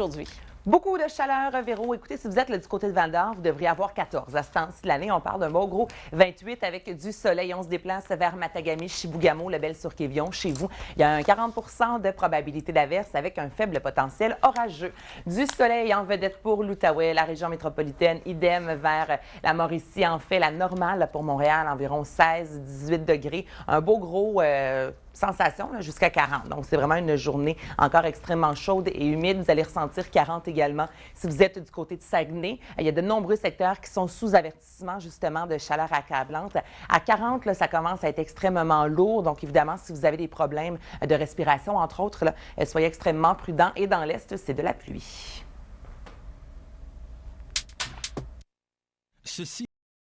Aujourd'hui. Beaucoup de chaleur, Véro. Écoutez, si vous êtes du côté de Val-d'Or, vous devriez avoir 14. À ce temps-ci de l'année, on parle d'un beau gros 28 avec du soleil. On se déplace vers Matagami, Chibougamau, Lebel-sur-Quévillon. Chez vous, il y a un 40 de probabilité d'averse avec un faible potentiel orageux. Du soleil en vedette pour l'Outaouais, la région métropolitaine. Idem vers la Mauricie. En fait, la normale pour Montréal, environ 16-18 degrés. Un beau gros... sensation jusqu'à 40. Donc, c'est vraiment une journée encore extrêmement chaude et humide. Vous allez ressentir 40 également si vous êtes du côté de Saguenay. Il y a de nombreux secteurs qui sont sous avertissement justement de chaleur accablante. À 40, là, ça commence à être extrêmement lourd. Donc, évidemment, si vous avez des problèmes de respiration, entre autres, là, soyez extrêmement prudents. Et dans l'Est, c'est de la pluie.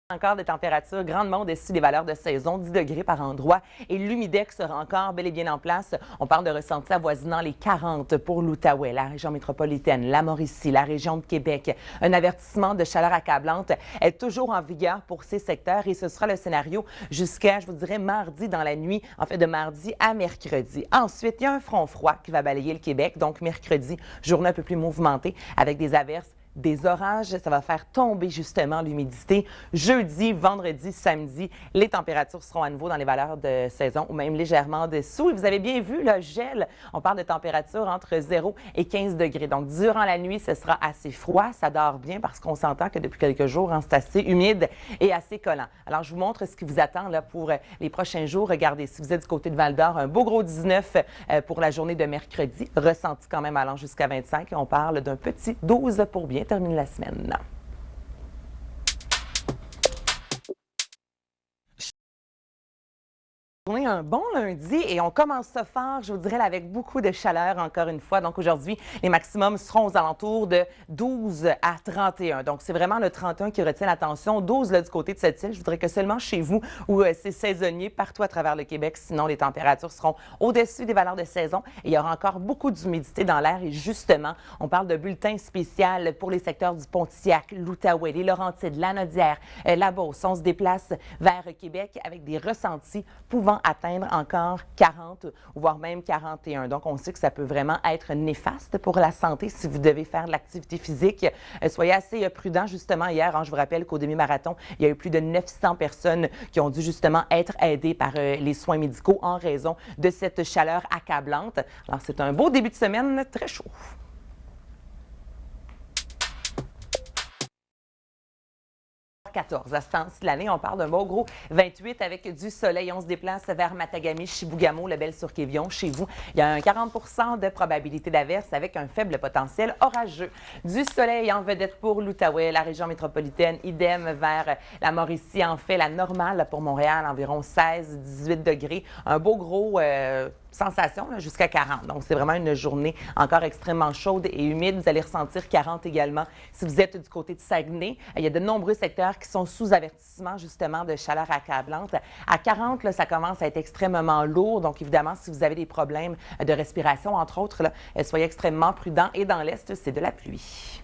Encore des températures grandement au-dessus des valeurs de saison, 10 degrés par endroit. Et l'humidex sera encore bel et bien en place. On parle de ressentis avoisinant les 40 pour l'Outaouais, la région métropolitaine, la Mauricie, la région de Québec. Un avertissement de chaleur accablante est toujours en vigueur pour ces secteurs et ce sera le scénario jusqu'à, je vous dirais, mardi dans la nuit, en fait de mardi à mercredi. Ensuite, il y a un front froid qui va balayer le Québec. Donc, mercredi, journée un peu plus mouvementée avec des averses. Des orages, ça va faire tomber justement l'humidité. Jeudi, vendredi, samedi, les températures seront à nouveau dans les valeurs de saison ou même légèrement en dessous. Et vous avez bien vu le gel. On parle de températures entre 0 et 15 degrés. Donc, durant la nuit, ce sera assez froid. Ça dort bien parce qu'on s'entend que depuis quelques jours, c'est assez humide et assez collant. Alors, je vous montre ce qui vous attend là, pour les prochains jours. Regardez, si vous êtes du côté de Val-d'Or, un beau gros 19 pour la journée de mercredi. Ressenti quand même allant jusqu'à 25. On parle d'un petit 12 pour bien terminer la semaine. Un bon lundi et on commence ça fort, je vous dirais, avec beaucoup de chaleur encore une fois. Donc aujourd'hui, les maximums seront aux alentours de 12 à 31. Donc c'est vraiment le 31 qui retient l'attention. 12 là, du côté de cette île. Je voudrais que seulement chez vous où c'est saisonnier partout à travers le Québec. Sinon, les températures seront au-dessus des valeurs de saison. Et il y aura encore beaucoup d'humidité dans l'air. Et justement, on parle de bulletin spécial pour les secteurs du Pontiac, l'Outaouais, les Laurentides, la Nodière, la Beauce. On se déplace vers Québec avec des ressentis pouvant atteindre encore 40 ou voire même 41. Donc, on sait que ça peut vraiment être néfaste pour la santé si vous devez faire de l'activité physique. Soyez assez prudents. Justement, hier, je vous rappelle qu'au demi-marathon, il y a eu plus de 900 personnes qui ont dû justement être aidées par les soins médicaux en raison de cette chaleur accablante. Alors, c'est un beau début de semaine très chaud. À ce temps-ci de l'année, on parle d'un beau gros 28 avec du soleil. On se déplace vers Matagami, Chibougamau, Lebel-sur-Quévillon. Chez vous, il y a un 40 de probabilité d'averse avec un faible potentiel orageux. Du soleil en vedette pour l'Outaouais, la région métropolitaine. Idem vers la Mauricie. En fait, la normale pour Montréal, environ 16-18 degrés. Un beau gros... sensation jusqu'à 40. Donc, c'est vraiment une journée encore extrêmement chaude et humide. Vous allez ressentir 40 également si vous êtes du côté de Saguenay. Il y a de nombreux secteurs qui sont sous avertissement justement de chaleur accablante. À 40, là, ça commence à être extrêmement lourd. Donc, évidemment, si vous avez des problèmes de respiration, entre autres, là, soyez extrêmement prudents. Et dans l'Est, c'est de la pluie.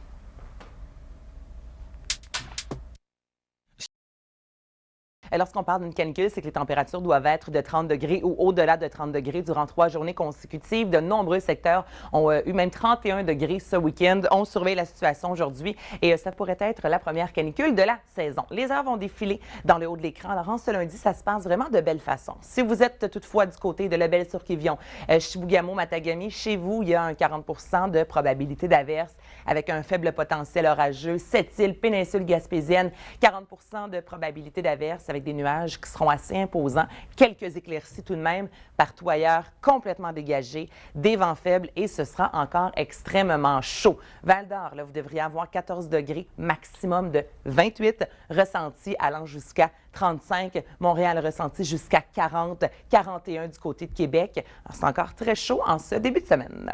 Lorsqu'on parle d'une canicule, c'est que les températures doivent être de 30 degrés ou au-delà de 30 degrés durant 3 journées consécutives. De nombreux secteurs ont eu même 31 degrés ce week-end. On surveille la situation aujourd'hui et ça pourrait être la première canicule de la saison. Les heures vont défiler dans le haut de l'écran. Alors, en ce lundi, ça se passe vraiment de belle façon. Si vous êtes toutefois du côté de Lebel-sur-Quévillon, Chibougamau, Matagami, chez vous, il y a un 40 de probabilité d'averse avec un faible potentiel orageux. Sept-Îles, péninsule gaspésienne, 40 de probabilité d'averse avec des nuages qui seront assez imposants. Quelques éclaircies tout de même. Partout ailleurs, complètement dégagé. Des vents faibles et ce sera encore extrêmement chaud. Val-d'Or, là, vous devriez avoir 14 degrés, maximum de 28, ressenti allant jusqu'à 35. Montréal ressenti jusqu'à 40, 41 du côté de Québec. C'est encore très chaud en ce début de semaine.